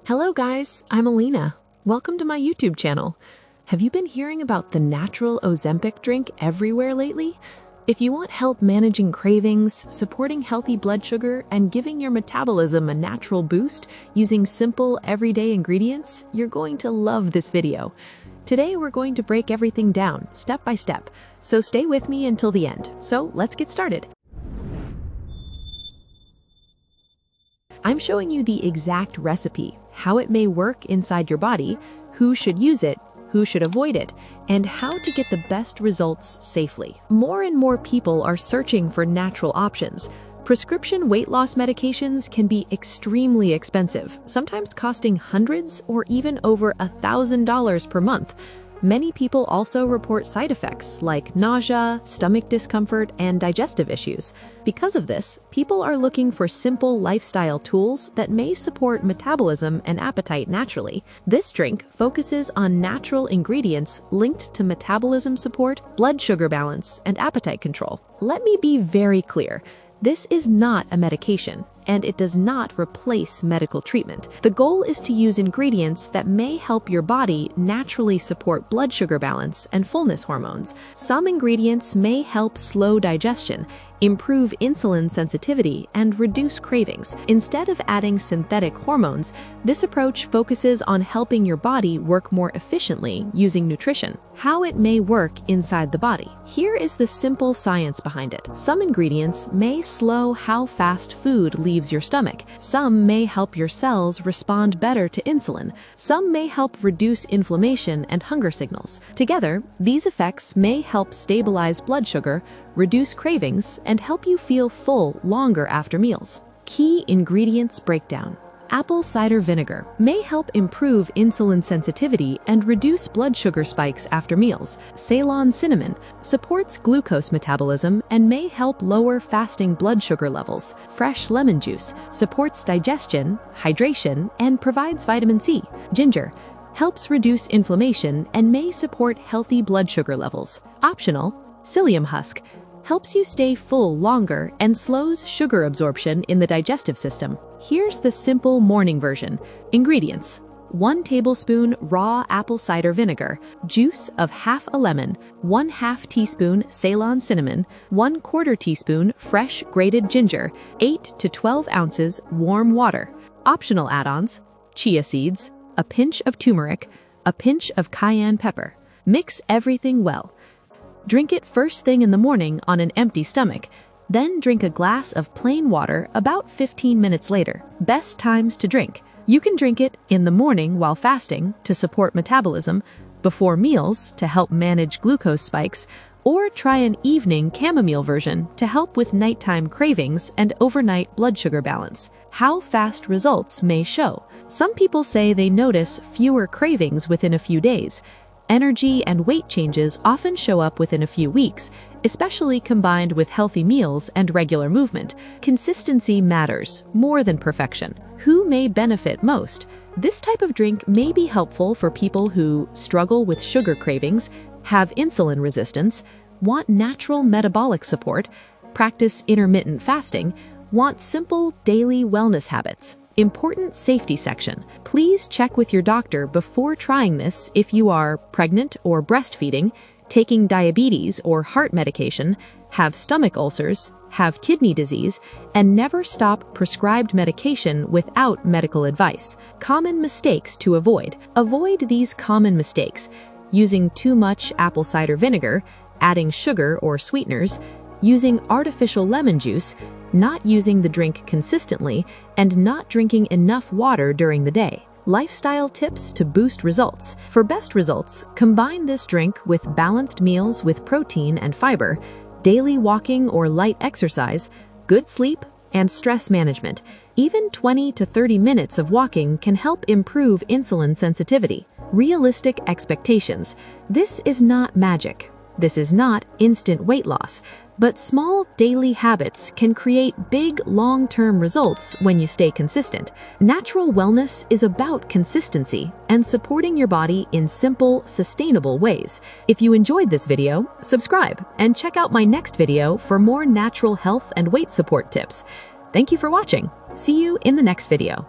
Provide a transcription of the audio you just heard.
Hello guys, I'm Alina. Welcome to my YouTube channel. Have you been hearing about the natural Ozempic drink everywhere lately? If you want help managing cravings, supporting healthy blood sugar, and giving your metabolism a natural boost using simple, everyday ingredients, you're going to love this video. Today we're going to break everything down, step by step, so stay with me until the end. So let's get started. I'm showing you the exact recipe, how it may work inside your body, who should use it, who should avoid it, and how to get the best results safely. More and more people are searching for natural options. Prescription weight loss medications can be extremely expensive, sometimes costing hundreds or even over $1,000 per month. Many people also report side effects like nausea, stomach discomfort, and digestive issues. Because of this, people are looking for simple lifestyle tools that may support metabolism and appetite naturally. This drink focuses on natural ingredients linked to metabolism support, blood sugar balance, and appetite control. Let me be very clear. This is not a medication, and it does not replace medical treatment. The goal is to use ingredients that may help your body naturally support blood sugar balance and fullness hormones. Some ingredients may help slow digestion, improve insulin sensitivity, and reduce cravings. Instead of adding synthetic hormones, this approach focuses on helping your body work more efficiently using nutrition. How it may work inside the body. Here is the simple science behind it. Some ingredients may slow how fast food leaves your stomach. Some may help your cells respond better to insulin. Some may help reduce inflammation and hunger signals. Together, these effects may help stabilize blood sugar, reduce cravings, and help you feel full longer after meals. Key ingredients breakdown. Apple cider vinegar may help improve insulin sensitivity and reduce blood sugar spikes after meals. Ceylon cinnamon supports glucose metabolism and may help lower fasting blood sugar levels. Fresh lemon juice supports digestion, hydration, and provides vitamin C. Ginger helps reduce inflammation and may support healthy blood sugar levels. Optional, psyllium husk helps you stay full longer and slows sugar absorption in the digestive system. Here's the simple morning version. Ingredients: 1 tablespoon raw apple cider vinegar, juice of half a lemon, 1/2 teaspoon Ceylon cinnamon, 1/4 teaspoon fresh grated ginger, 8 to 12 ounces warm water. Optional add-ons: chia seeds, a pinch of turmeric, a pinch of cayenne pepper. Mix everything well. Drink it first thing in the morning on an empty stomach, then drink a glass of plain water about 15 minutes later. Best times to drink. You can drink it in the morning while fasting to support metabolism, before meals to help manage glucose spikes, or try an evening chamomile version to help with nighttime cravings and overnight blood sugar balance. How fast results may show. Some people say they notice fewer cravings within a few days. Energy and weight changes often show up within a few weeks, especially combined with healthy meals and regular movement. Consistency matters more than perfection. Who may benefit most? This type of drink may be helpful for people who struggle with sugar cravings, have insulin resistance, want natural metabolic support, practice intermittent fasting, want simple daily wellness habits. Important safety section. Please check with your doctor before trying this if you are pregnant or breastfeeding, taking diabetes or heart medication, have stomach ulcers, have kidney disease, and never stop prescribed medication without medical advice. Common mistakes to avoid. Avoid these common mistakes: using too much apple cider vinegar, adding sugar or sweeteners, using artificial lemon juice, not using the drink consistently, and not drinking enough water during the day. Lifestyle tips to boost results. For best results, combine this drink with balanced meals with protein and fiber, daily walking or light exercise, good sleep, and stress management. Even 20 to 30 minutes of walking can help improve insulin sensitivity. Realistic expectations. This is not magic. This is not instant weight loss. But small daily habits can create big long-term results when you stay consistent. Natural wellness is about consistency and supporting your body in simple, sustainable ways. If you enjoyed this video, subscribe and check out my next video for more natural health and weight support tips. Thank you for watching. See you in the next video.